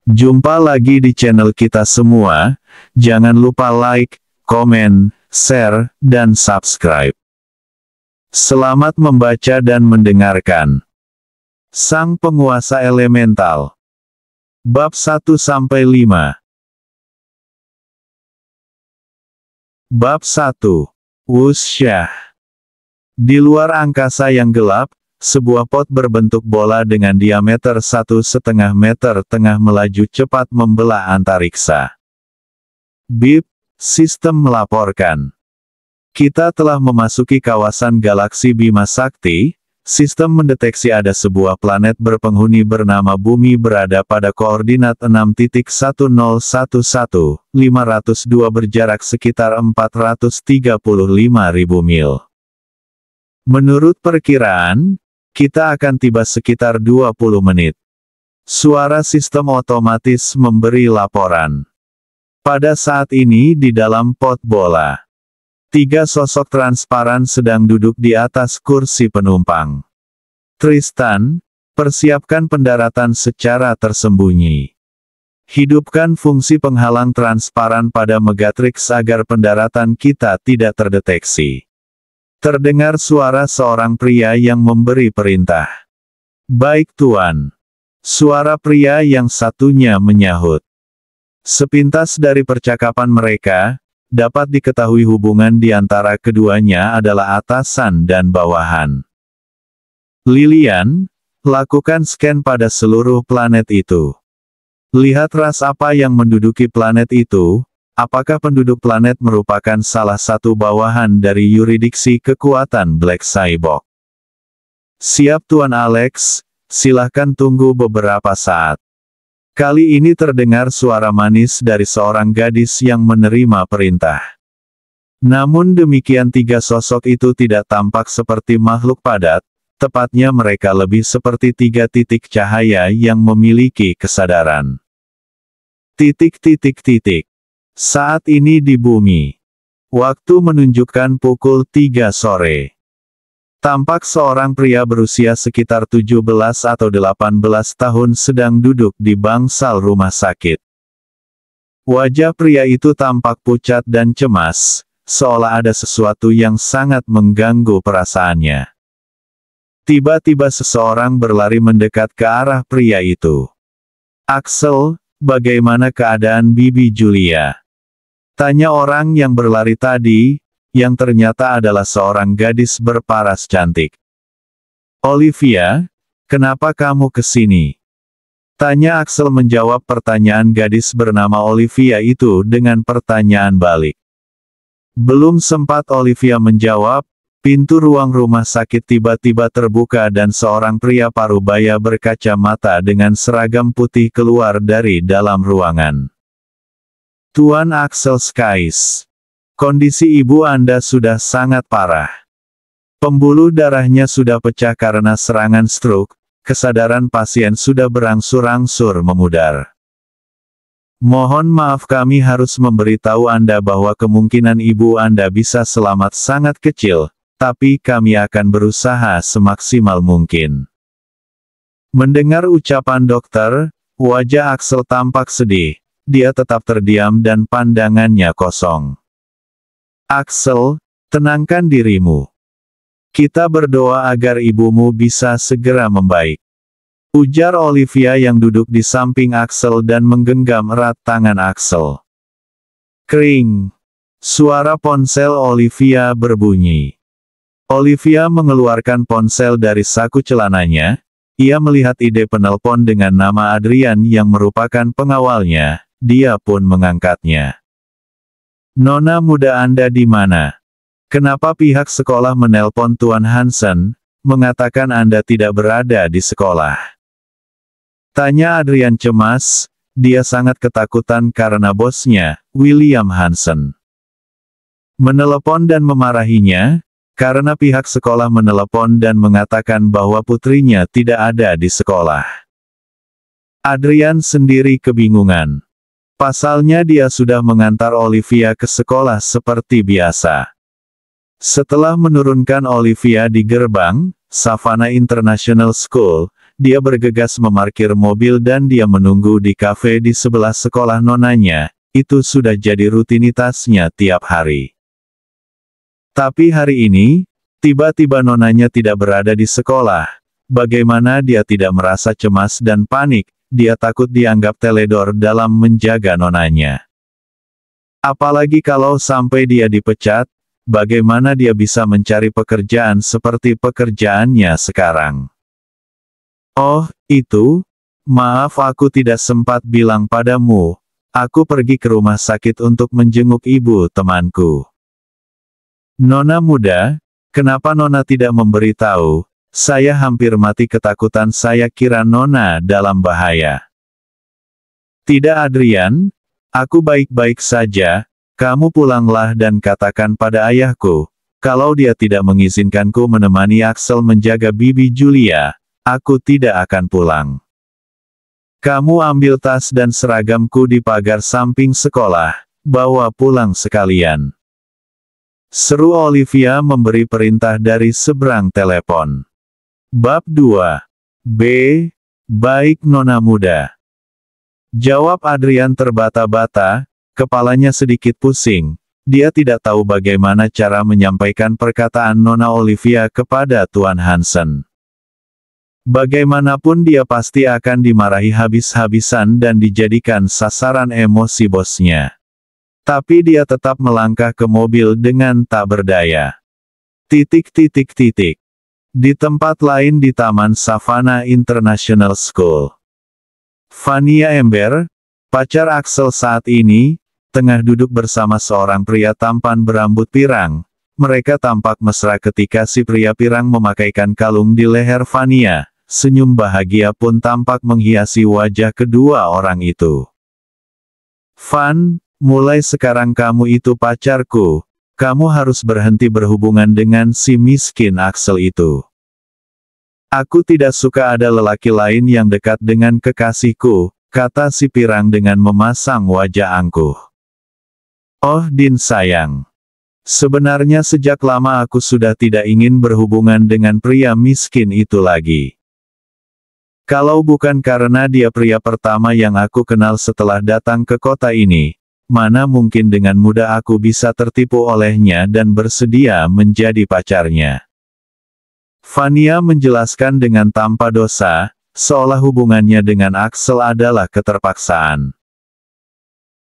Jumpa lagi di channel kita semua. Jangan lupa like, komen, share, dan subscribe. Selamat membaca dan mendengarkan. Sang Penguasa Elemental. Bab 1-5. Bab 1. Wuxia. Di luar angkasa yang gelap, sebuah pot berbentuk bola dengan diameter 1,5 meter tengah melaju cepat membelah antariksa. Bip, sistem melaporkan. Kita telah memasuki kawasan galaksi Bima Sakti. Sistem mendeteksi ada sebuah planet berpenghuni bernama Bumi berada pada koordinat 6.1011, 502 berjarak sekitar 435.000 mil. Menurut perkiraan, kita akan tiba sekitar 20 menit. Suara sistem otomatis memberi laporan. Pada saat ini di dalam pot bola, 3 sosok transparan sedang duduk di atas kursi penumpang. Tristan, persiapkan pendaratan secara tersembunyi. Hidupkan fungsi penghalang transparan pada Megatrix agar pendaratan kita tidak terdeteksi. Terdengar suara seorang pria yang memberi perintah. Baik Tuan. Suara pria yang satunya menyahut. Sepintas dari percakapan mereka, dapat diketahui hubungan di antara keduanya adalah atasan dan bawahan. Lilian, lakukan scan pada seluruh planet itu. Lihat ras apa yang menduduki planet itu, apakah penduduk planet merupakan salah satu bawahan dari yuridiksi kekuatan Black Cyborg. Siap Tuan Alex, silahkan tunggu beberapa saat. Kali ini terdengar suara manis dari seorang gadis yang menerima perintah. Namun demikian 3 sosok itu tidak tampak seperti makhluk padat, tepatnya mereka lebih seperti 3 titik cahaya yang memiliki kesadaran. Saat ini di bumi. Waktu menunjukkan pukul 3 sore. Tampak seorang pria berusia sekitar 17 atau 18 tahun sedang duduk di bangsal rumah sakit. Wajah pria itu tampak pucat dan cemas, seolah ada sesuatu yang sangat mengganggu perasaannya. Tiba-tiba seseorang berlari mendekat ke arah pria itu. Axel, bagaimana keadaan Bibi Julia? Tanya orang yang berlari tadi, yang ternyata adalah seorang gadis berparas cantik. Olivia, kenapa kamu ke sini? Tanya Axel menjawab pertanyaan gadis bernama Olivia itu dengan pertanyaan balik. Belum sempat Olivia menjawab, pintu ruang rumah sakit tiba-tiba terbuka dan seorang pria parubaya berkacamata dengan seragam putih keluar dari dalam ruangan. Tuan Axel Skies. Kondisi ibu Anda sudah sangat parah. Pembuluh darahnya sudah pecah karena serangan stroke, kesadaran pasien sudah berangsur-angsur memudar. Mohon maaf kami harus memberitahu Anda bahwa kemungkinan ibu Anda bisa selamat sangat kecil, tapi kami akan berusaha semaksimal mungkin. Mendengar ucapan dokter, wajah Axel tampak sedih, dia tetap terdiam dan pandangannya kosong. Axel, tenangkan dirimu. Kita berdoa agar ibumu bisa segera membaik. Ujar Olivia yang duduk di samping Axel dan menggenggam erat tangan Axel. Kring. Suara ponsel Olivia berbunyi. Olivia mengeluarkan ponsel dari saku celananya. Ia melihat ide penelpon dengan nama Adrian yang merupakan pengawalnya. Dia pun mengangkatnya. Nona muda Anda di mana? Kenapa pihak sekolah menelpon Tuan Hansen, mengatakan Anda tidak berada di sekolah? Tanya Adrian cemas, dia sangat ketakutan karena bosnya, William Hansen, menelepon dan memarahinya, karena pihak sekolah menelepon dan mengatakan bahwa putrinya tidak ada di sekolah. Adrian sendiri kebingungan. Pasalnya dia sudah mengantar Olivia ke sekolah seperti biasa. Setelah menurunkan Olivia di gerbang, Savannah International School, dia bergegas memarkir mobil dan dia menunggu di kafe di sebelah sekolah nonanya. Itu sudah jadi rutinitasnya tiap hari. Tapi hari ini, tiba-tiba nonanya tidak berada di sekolah. Bagaimana dia tidak merasa cemas dan panik? Dia takut dianggap teledor dalam menjaga nonanya. Apalagi kalau sampai dia dipecat, bagaimana dia bisa mencari pekerjaan seperti pekerjaannya sekarang? Oh, itu? Maaf aku tidak sempat bilang padamu. Aku pergi ke rumah sakit untuk menjenguk ibu temanku. Nona muda, kenapa Nona tidak memberitahu? Saya hampir mati ketakutan, saya kira Nona dalam bahaya. Tidak Adrian, aku baik-baik saja. Kamu pulanglah dan katakan pada ayahku, kalau dia tidak mengizinkanku menemani Axel menjaga Bibi Julia, aku tidak akan pulang. Kamu ambil tas dan seragamku di pagar samping sekolah, bawa pulang sekalian. Seru Olivia memberi perintah dari seberang telepon. Bab 2. B. Baik Nona muda. Jawab Adrian terbata-bata, kepalanya sedikit pusing. Dia tidak tahu bagaimana cara menyampaikan perkataan Nona Olivia kepada Tuan Hansen. Bagaimanapun dia pasti akan dimarahi habis-habisan dan dijadikan sasaran emosi bosnya. Tapi dia tetap melangkah ke mobil dengan tak berdaya. Di tempat lain di Taman Savannah International School. Fania Ember, pacar Axel saat ini, tengah duduk bersama seorang pria tampan berambut pirang. Mereka tampak mesra ketika si pria pirang memakaikan kalung di leher Fania. Senyum bahagia pun tampak menghiasi wajah kedua orang itu. Van, mulai sekarang kamu itu pacarku. Kamu harus berhenti berhubungan dengan si miskin Axel itu. Aku tidak suka ada lelaki lain yang dekat dengan kekasihku, kata si pirang dengan memasang wajah angkuh. Oh Din sayang. Sebenarnya sejak lama aku sudah tidak ingin berhubungan dengan pria miskin itu lagi. Kalau bukan karena dia pria pertama yang aku kenal setelah datang ke kota ini, mana mungkin dengan mudah aku bisa tertipu olehnya dan bersedia menjadi pacarnya. Fania menjelaskan dengan tanpa dosa, seolah hubungannya dengan Axel adalah keterpaksaan.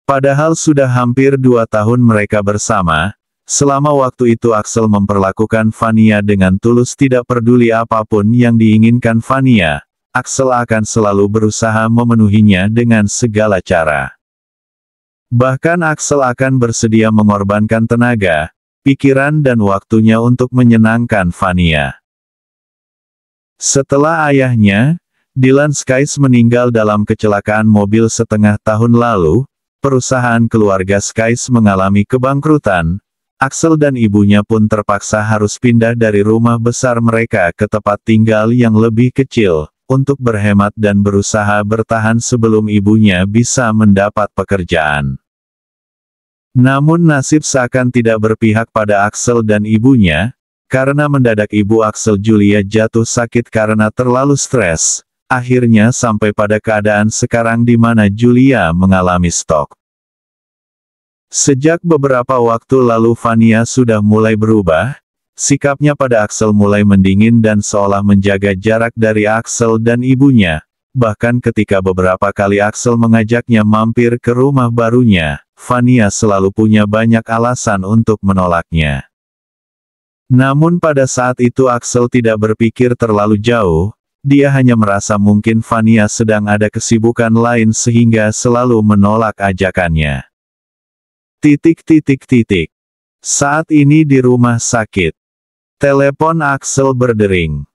Padahal sudah hampir 2 tahun mereka bersama, selama waktu itu Axel memperlakukan Fania dengan tulus, tidak peduli apapun yang diinginkan Fania, Axel akan selalu berusaha memenuhinya dengan segala cara. Bahkan Axel akan bersedia mengorbankan tenaga, pikiran dan waktunya untuk menyenangkan Fania. Setelah ayahnya, Dylan Skies meninggal dalam kecelakaan mobil setengah tahun lalu, perusahaan keluarga Skies mengalami kebangkrutan. Axel dan ibunya pun terpaksa harus pindah dari rumah besar mereka ke tempat tinggal yang lebih kecil, untuk berhemat dan berusaha bertahan sebelum ibunya bisa mendapat pekerjaan. Namun nasib seakan tidak berpihak pada Axel dan ibunya, karena mendadak ibu Axel Julia jatuh sakit karena terlalu stres, akhirnya sampai pada keadaan sekarang di mana Julia mengalami stroke. Sejak beberapa waktu lalu Fania sudah mulai berubah, sikapnya pada Axel mulai mendingin dan seolah menjaga jarak dari Axel dan ibunya, bahkan ketika beberapa kali Axel mengajaknya mampir ke rumah barunya, Fania selalu punya banyak alasan untuk menolaknya. Namun pada saat itu Axel tidak berpikir terlalu jauh, dia hanya merasa mungkin Fania sedang ada kesibukan lain sehingga selalu menolak ajakannya. Saat ini di rumah sakit. Telepon Axel berdering.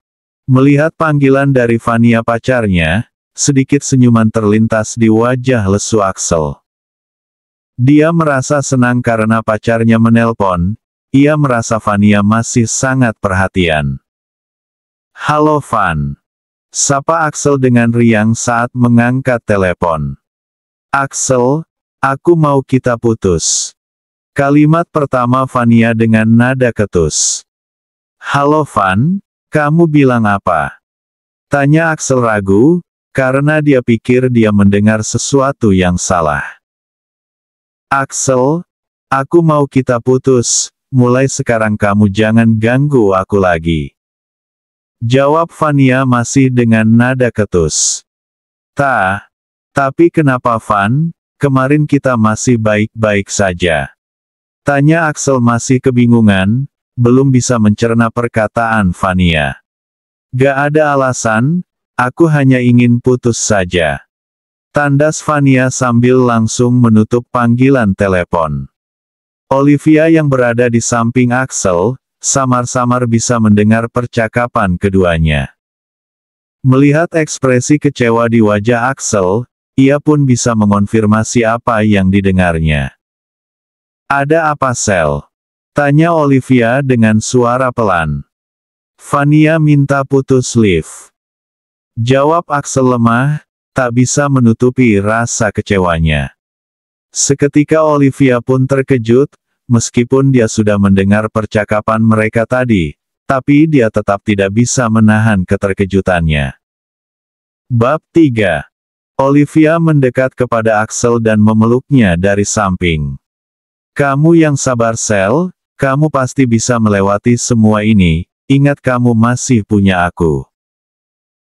Melihat panggilan dari Fania pacarnya, sedikit senyuman terlintas di wajah lesu Axel. Dia merasa senang karena pacarnya menelpon. Ia merasa Fania masih sangat perhatian. Halo Van. Sapa Axel dengan riang saat mengangkat telepon. Axel, aku mau kita putus. Kalimat pertama Fania dengan nada ketus. Halo Van, kamu bilang apa? Tanya Axel ragu, karena dia pikir dia mendengar sesuatu yang salah. Axel, aku mau kita putus, mulai sekarang kamu jangan ganggu aku lagi. Jawab Vania masih dengan nada ketus. Tapi kenapa Van, kemarin kita masih baik-baik saja. Tanya Axel masih kebingungan, belum bisa mencerna perkataan Vania. Gak ada alasan, aku hanya ingin putus saja. Tandas Vania sambil langsung menutup panggilan telepon. Olivia yang berada di samping Axel, samar-samar bisa mendengar percakapan keduanya. Melihat ekspresi kecewa di wajah Axel, ia pun bisa mengonfirmasi apa yang didengarnya. Ada apa Sel? Tanya Olivia dengan suara pelan. Vania minta putus lift. Jawab Axel lemah, tak bisa menutupi rasa kecewanya. Seketika Olivia pun terkejut, meskipun dia sudah mendengar percakapan mereka tadi, tapi dia tetap tidak bisa menahan keterkejutannya. Bab 3. Olivia mendekat kepada Axel dan memeluknya dari samping. Kamu yang sabar Sel, kamu pasti bisa melewati semua ini, ingat kamu masih punya aku.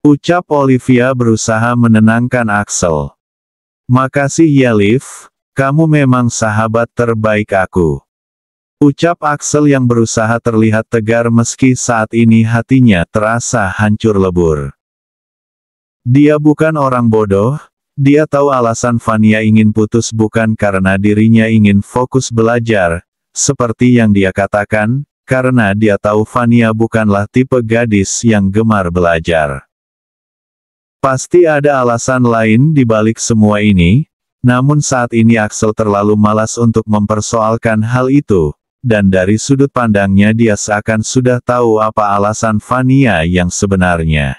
Ucap Olivia berusaha menenangkan Axel. Makasih ya Liv, kamu memang sahabat terbaik aku. Ucap Axel yang berusaha terlihat tegar meski saat ini hatinya terasa hancur lebur. Dia bukan orang bodoh, dia tahu alasan Vania ingin putus bukan karena dirinya ingin fokus belajar, seperti yang dia katakan, karena dia tahu Vania bukanlah tipe gadis yang gemar belajar. Pasti ada alasan lain di balik semua ini, namun saat ini Axel terlalu malas untuk mempersoalkan hal itu, dan dari sudut pandangnya dia seakan sudah tahu apa alasan Vania yang sebenarnya.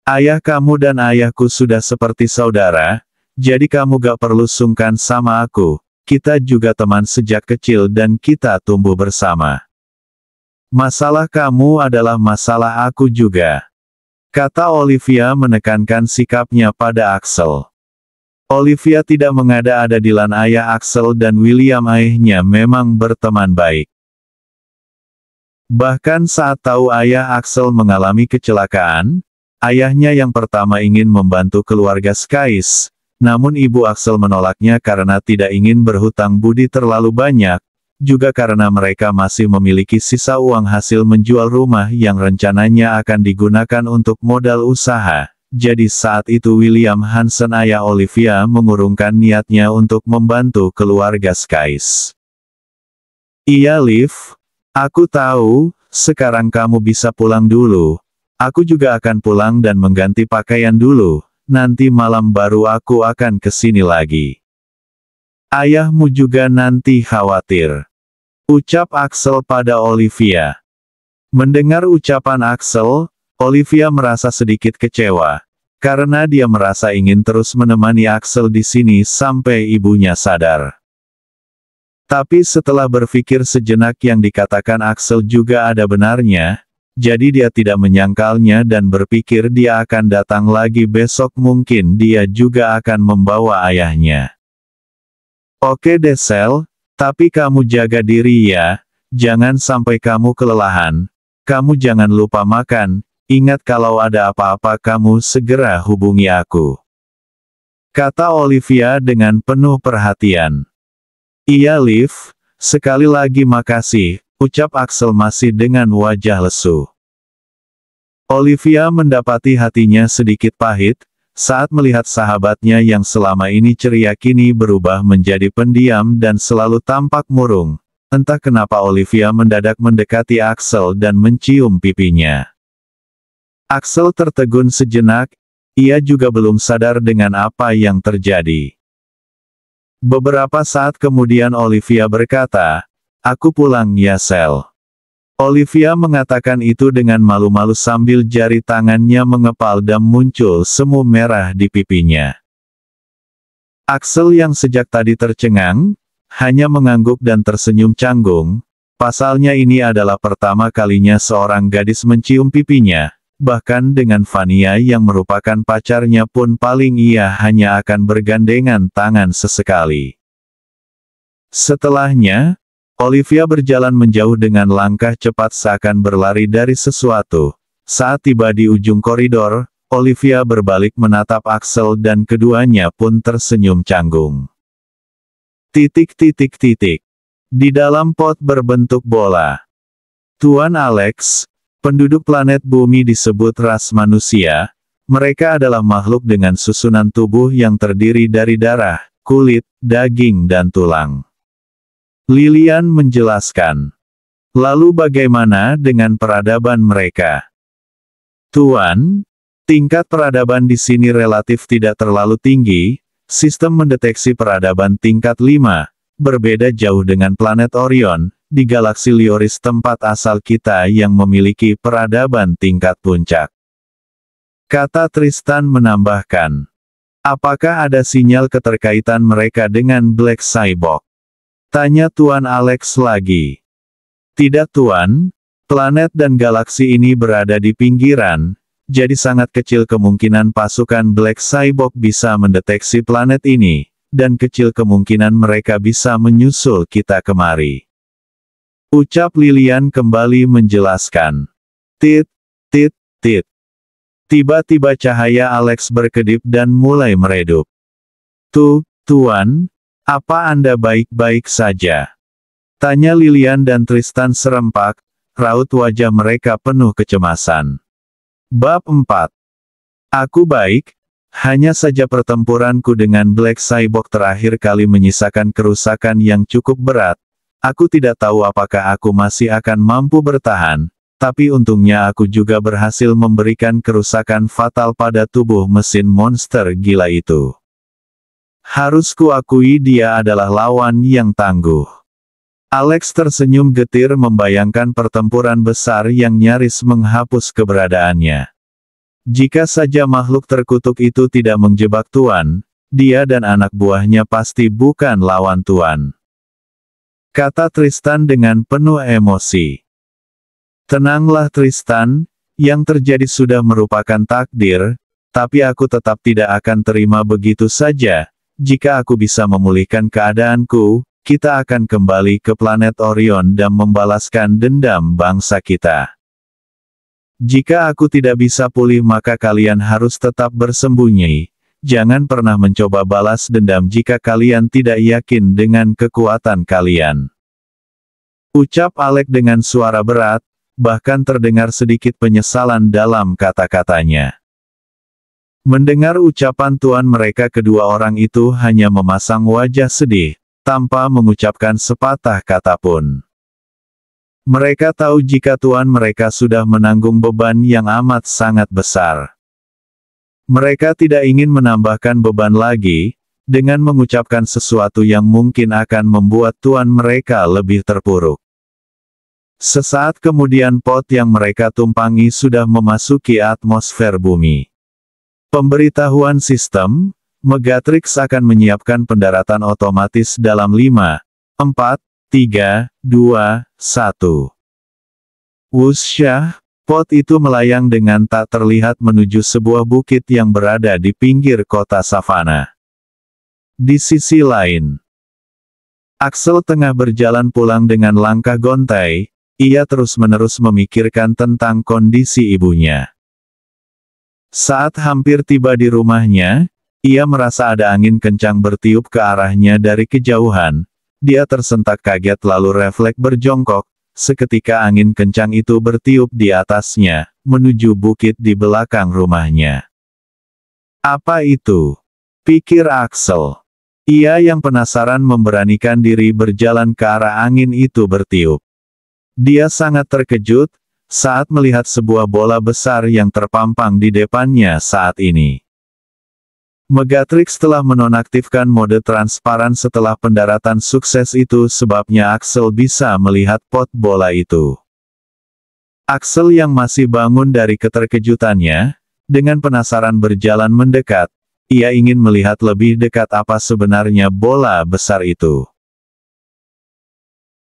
Ayah kamu dan ayahku sudah seperti saudara, jadi kamu gak perlu sungkan sama aku, kita juga teman sejak kecil dan kita tumbuh bersama. Masalah kamu adalah masalah aku juga. Kata Olivia menekankan sikapnya pada Axel. Olivia tidak mengada-ada Dylan ayah Axel dan William ayahnya memang berteman baik. Bahkan saat tahu ayah Axel mengalami kecelakaan, ayahnya yang pertama ingin membantu keluarga Skies, namun ibu Axel menolaknya karena tidak ingin berhutang budi terlalu banyak, juga karena mereka masih memiliki sisa uang hasil menjual rumah yang rencananya akan digunakan untuk modal usaha. Jadi saat itu William Hansen ayah Olivia mengurungkan niatnya untuk membantu keluarga Skies. Iya Liv, aku tahu, sekarang kamu bisa pulang dulu. Aku juga akan pulang dan mengganti pakaian dulu, nanti malam baru aku akan kesini lagi. Ayahmu juga nanti khawatir. Ucap Axel pada Olivia. Mendengar ucapan Axel, Olivia merasa sedikit kecewa, karena dia merasa ingin terus menemani Axel di sini sampai ibunya sadar. Tapi setelah berpikir sejenak yang dikatakan Axel juga ada benarnya, jadi dia tidak menyangkalnya dan berpikir dia akan datang lagi besok mungkin dia juga akan membawa ayahnya. Oke deh Sel, tapi kamu jaga diri ya, jangan sampai kamu kelelahan, kamu jangan lupa makan, ingat kalau ada apa-apa kamu segera hubungi aku. Kata Olivia dengan penuh perhatian. Iya Liv, sekali lagi makasih, ucap Axel masih dengan wajah lesu. Olivia mendapati hatinya sedikit pahit, saat melihat sahabatnya yang selama ini ceria kini berubah menjadi pendiam dan selalu tampak murung. Entah kenapa Olivia mendadak mendekati Axel dan mencium pipinya. Axel tertegun sejenak, ia juga belum sadar dengan apa yang terjadi. Beberapa saat kemudian Olivia berkata, "Aku pulang ya Sel." Olivia mengatakan itu dengan malu-malu sambil jari tangannya mengepal dan muncul semu merah di pipinya. Axel yang sejak tadi tercengang, hanya mengangguk dan tersenyum canggung. Pasalnya ini adalah pertama kalinya seorang gadis mencium pipinya, bahkan dengan Vania yang merupakan pacarnya pun paling ia hanya akan bergandengan tangan sesekali. Setelahnya, Olivia berjalan menjauh dengan langkah cepat seakan berlari dari sesuatu. Saat tiba di ujung koridor, Olivia berbalik menatap Axel dan keduanya pun tersenyum canggung. Di dalam pot berbentuk bola. Tuan Alex, penduduk planet bumi disebut ras manusia. Mereka adalah makhluk dengan susunan tubuh yang terdiri dari darah, kulit, daging dan tulang. Lilian menjelaskan. Lalu bagaimana dengan peradaban mereka? Tuan, tingkat peradaban di sini relatif tidak terlalu tinggi, sistem mendeteksi peradaban tingkat 5, berbeda jauh dengan planet Orion, di galaksi Lioris tempat asal kita yang memiliki peradaban tingkat puncak. Kata Tristan menambahkan. Apakah ada sinyal keterkaitan mereka dengan Black Cyborg? Tanya Tuan Alex lagi. Tidak Tuan, planet dan galaksi ini berada di pinggiran, jadi sangat kecil kemungkinan pasukan Black Cyborg bisa mendeteksi planet ini, dan kecil kemungkinan mereka bisa menyusul kita kemari. Ucap Lilian kembali menjelaskan. Tiba-tiba cahaya Alex berkedip dan mulai meredup. Tuan, apa Anda baik-baik saja? Tanya Lilian dan Tristan serempak, raut wajah mereka penuh kecemasan. Bab 4. Aku baik, hanya saja pertempuranku dengan Black Cyborg terakhir kali menyisakan kerusakan yang cukup berat. Aku tidak tahu apakah aku masih akan mampu bertahan, tapi untungnya aku juga berhasil memberikan kerusakan fatal pada tubuh mesin monster gila itu. Harus kuakui dia adalah lawan yang tangguh. Alex tersenyum getir membayangkan pertempuran besar yang nyaris menghapus keberadaannya. Jika saja makhluk terkutuk itu tidak menjebak Tuan, dia dan anak buahnya pasti bukan lawan Tuan. Kata Tristan dengan penuh emosi. Tenanglah Tristan, yang terjadi sudah merupakan takdir, tapi aku tetap tidak akan terima begitu saja. Jika aku bisa memulihkan keadaanku, kita akan kembali ke planet Orion dan membalaskan dendam bangsa kita. Jika aku tidak bisa pulih maka kalian harus tetap bersembunyi. Jangan pernah mencoba balas dendam jika kalian tidak yakin dengan kekuatan kalian. Ucap Alex dengan suara berat, bahkan terdengar sedikit penyesalan dalam kata-katanya. Mendengar ucapan Tuan mereka kedua orang itu hanya memasang wajah sedih, tanpa mengucapkan sepatah kata pun. Mereka tahu jika Tuan mereka sudah menanggung beban yang amat sangat besar. Mereka tidak ingin menambahkan beban lagi, dengan mengucapkan sesuatu yang mungkin akan membuat Tuan mereka lebih terpuruk. Sesaat kemudian pot yang mereka tumpangi sudah memasuki atmosfer bumi. Pemberitahuan sistem, Megatrix akan menyiapkan pendaratan otomatis dalam 5, 4, 3, 2, 1. Wusyah, pot itu melayang dengan tak terlihat menuju sebuah bukit yang berada di pinggir kota savana. Di sisi lain, Axel tengah berjalan pulang dengan langkah gontai, ia terus-menerus memikirkan tentang kondisi ibunya. Saat hampir tiba di rumahnya, ia merasa ada angin kencang bertiup ke arahnya dari kejauhan. Dia tersentak kaget lalu refleks berjongkok, seketika angin kencang itu bertiup di atasnya, menuju bukit di belakang rumahnya. Apa itu? Pikir Axel. Ia yang penasaran memberanikan diri berjalan ke arah angin itu bertiup. Dia sangat terkejut, saat melihat sebuah bola besar yang terpampang di depannya saat ini. Megatrix telah menonaktifkan mode transparan setelah pendaratan sukses itu sebabnya Axel bisa melihat pot bola itu. Axel yang masih bangun dari keterkejutannya, dengan penasaran berjalan mendekat, ia ingin melihat lebih dekat apa sebenarnya bola besar itu.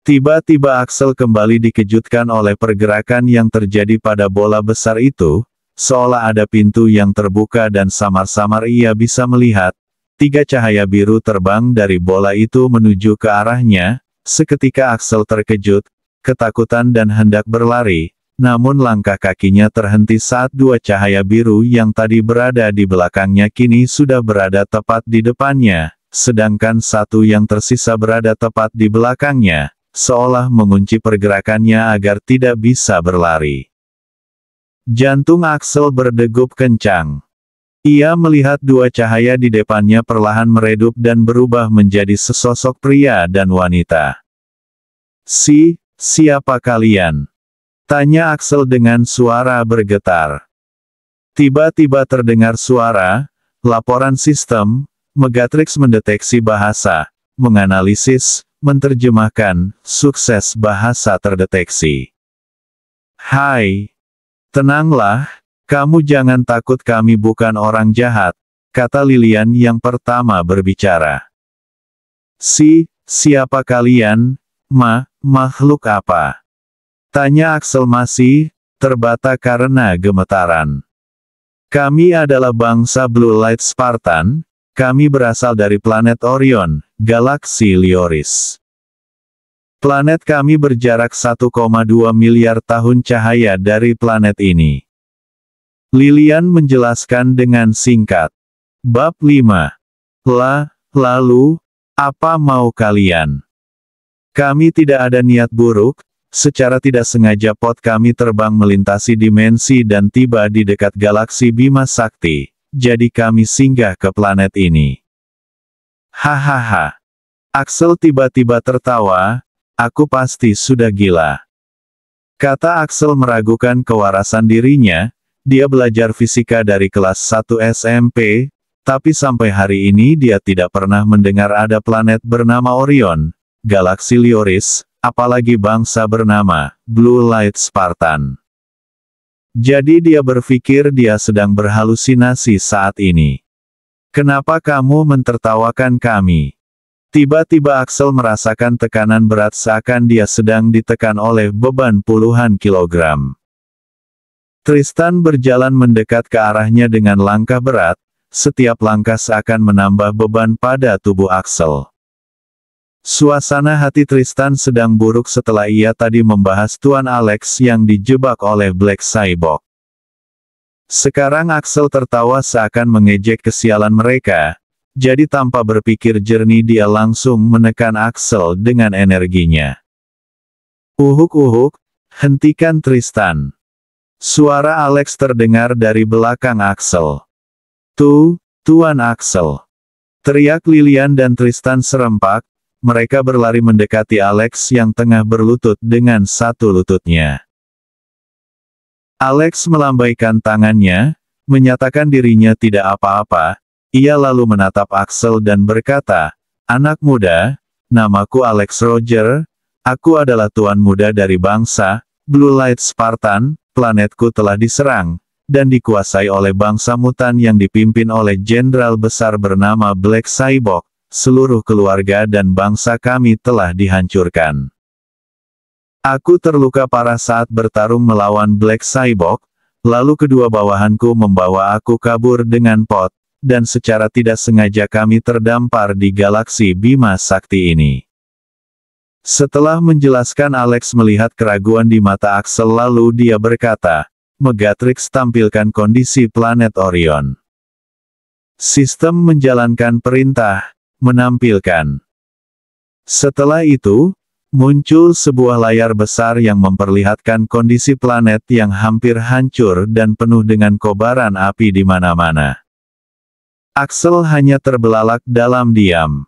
Tiba-tiba Axel kembali dikejutkan oleh pergerakan yang terjadi pada bola besar itu, seolah ada pintu yang terbuka dan samar-samar ia bisa melihat, 3 cahaya biru terbang dari bola itu menuju ke arahnya. Seketika Axel terkejut, ketakutan dan hendak berlari, namun langkah kakinya terhenti saat 2 cahaya biru yang tadi berada di belakangnya kini sudah berada tepat di depannya, sedangkan satu yang tersisa berada tepat di belakangnya, seolah mengunci pergerakannya agar tidak bisa berlari. Jantung Axel berdegup kencang. Ia melihat 2 cahaya di depannya perlahan meredup dan berubah menjadi sesosok pria dan wanita. Siapa kalian? Tanya Axel dengan suara bergetar. Tiba-tiba terdengar suara, laporan sistem, Megatrix mendeteksi bahasa, menganalisis, menerjemahkan, sukses bahasa terdeteksi. Hai. Tenanglah, kamu jangan takut kami bukan orang jahat, kata Lilian yang pertama berbicara. Siapa kalian, makhluk apa? Tanya Axel masih terbata karena gemetaran. Kami adalah bangsa Blue Light Spartan, kami berasal dari planet Orion, galaksi Lioris. Planet kami berjarak 1,2 miliar tahun cahaya dari planet ini. Lilian menjelaskan dengan singkat. Bab 5. Lalu, apa mau kalian? Kami tidak ada niat buruk. Secara tidak sengaja pot kami terbang melintasi dimensi dan tiba di dekat galaksi Bima Sakti, jadi kami singgah ke planet ini. Hahaha. Axel tiba-tiba tertawa, aku pasti sudah gila. Kata Axel meragukan kewarasan dirinya, dia belajar fisika dari kelas 1 SMP, tapi sampai hari ini dia tidak pernah mendengar ada planet bernama Orion, galaksi Lioris, apalagi bangsa bernama Blue Light Spartan. Jadi dia berpikir dia sedang berhalusinasi saat ini. Kenapa kamu mentertawakan kami? Tiba-tiba Axel merasakan tekanan berat seakan dia sedang ditekan oleh beban puluhan kilogram. Tristan berjalan mendekat ke arahnya dengan langkah berat, setiap langkah seakan menambah beban pada tubuh Axel. Suasana hati Tristan sedang buruk setelah ia tadi membahas Tuan Alex yang dijebak oleh Black Cyborg. Sekarang Axel tertawa seakan mengejek kesialan mereka, jadi tanpa berpikir jernih dia langsung menekan Axel dengan energinya. Uhuk, hentikan Tristan. Suara Alex terdengar dari belakang Axel. Tuan Axel. Teriak Lilian dan Tristan serempak. Mereka berlari mendekati Alex yang tengah berlutut dengan satu lututnya. Alex melambaikan tangannya, menyatakan dirinya tidak apa-apa. Ia lalu menatap Axel dan berkata, anak muda, namaku Alex Roger, aku adalah tuan muda dari bangsa Blue Light Spartan, planetku telah diserang, dan dikuasai oleh bangsa mutan yang dipimpin oleh jenderal besar bernama Black Cyborg. Seluruh keluarga dan bangsa kami telah dihancurkan. Aku terluka parah saat bertarung melawan Black Cyborg, lalu kedua bawahanku membawa aku kabur dengan pot, dan secara tidak sengaja kami terdampar di galaksi Bima Sakti ini. Setelah menjelaskan Alex melihat keraguan di mata Axel lalu dia berkata, Megatrix tampilkan kondisi planet Orion. Sistem menjalankan perintah. Menampilkan. Setelah itu, muncul sebuah layar besar yang memperlihatkan kondisi planet yang hampir hancur dan penuh dengan kobaran api di mana-mana. Axel hanya terbelalak dalam diam.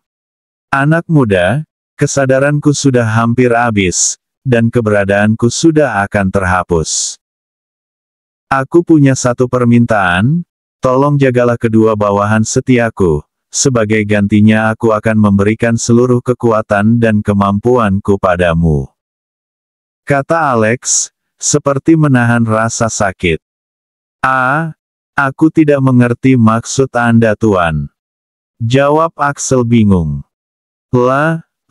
Anak muda, kesadaranku sudah hampir habis, dan keberadaanku sudah akan terhapus. Aku punya satu permintaan, tolong jagalah kedua bawahan setiaku. Sebagai gantinya aku akan memberikan seluruh kekuatan dan kemampuanku padamu. Kata Alex, seperti menahan rasa sakit. Aku tidak mengerti maksud Anda Tuan. Jawab Axel bingung.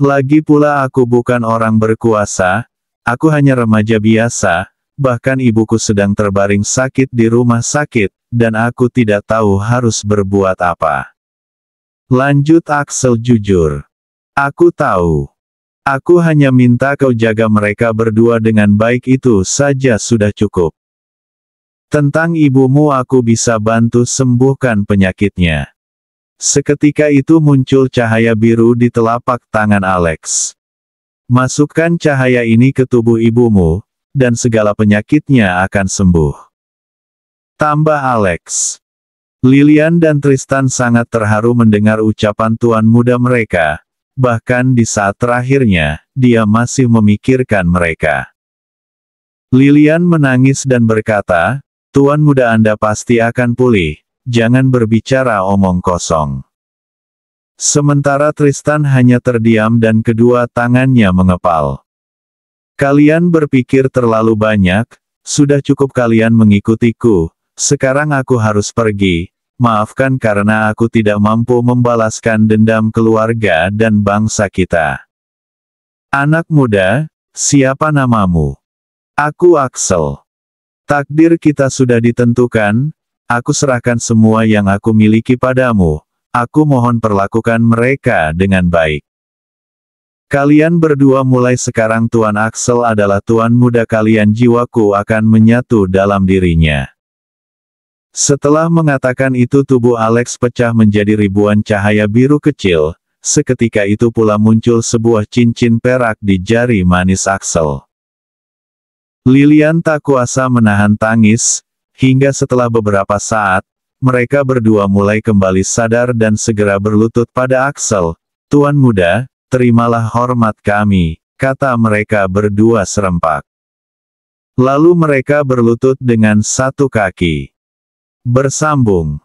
Lagi pula aku bukan orang berkuasa, aku hanya remaja biasa, bahkan ibuku sedang terbaring sakit di rumah sakit, dan aku tidak tahu harus berbuat apa. Lanjut Axel jujur. Aku tahu. Aku hanya minta kau jaga mereka berdua dengan baik, itu saja sudah cukup. Tentang ibumu aku bisa bantu sembuhkan penyakitnya. Seketika itu muncul cahaya biru di telapak tangan Alex. Masukkan cahaya ini ke tubuh ibumu, dan segala penyakitnya akan sembuh. Tambah Alex. Lilian dan Tristan sangat terharu mendengar ucapan tuan muda mereka, bahkan di saat terakhirnya, dia masih memikirkan mereka. Lilian menangis dan berkata, "Tuan muda Anda pasti akan pulih. Jangan berbicara omong kosong." Sementara Tristan hanya terdiam dan kedua tangannya mengepal. Kalian berpikir terlalu banyak, sudah cukup kalian mengikutiku, sekarang aku harus pergi, maafkan karena aku tidak mampu membalaskan dendam keluarga dan bangsa kita. Anak muda, siapa namamu? Aku Axel. Takdir kita sudah ditentukan. Aku serahkan semua yang aku miliki padamu, aku mohon perlakukan mereka dengan baik. Kalian berdua mulai sekarang Tuan Axel adalah tuan muda kalian, jiwaku akan menyatu dalam dirinya. Setelah mengatakan itu tubuh Alex pecah menjadi ribuan cahaya biru kecil, seketika itu pula muncul sebuah cincin perak di jari manis Axel. Lilian tak kuasa menahan tangis. Hingga setelah beberapa saat, mereka berdua mulai kembali sadar dan segera berlutut pada Axel. "Tuan muda, terimalah hormat kami," kata mereka berdua serempak. Lalu mereka berlutut dengan satu kaki. Bersambung.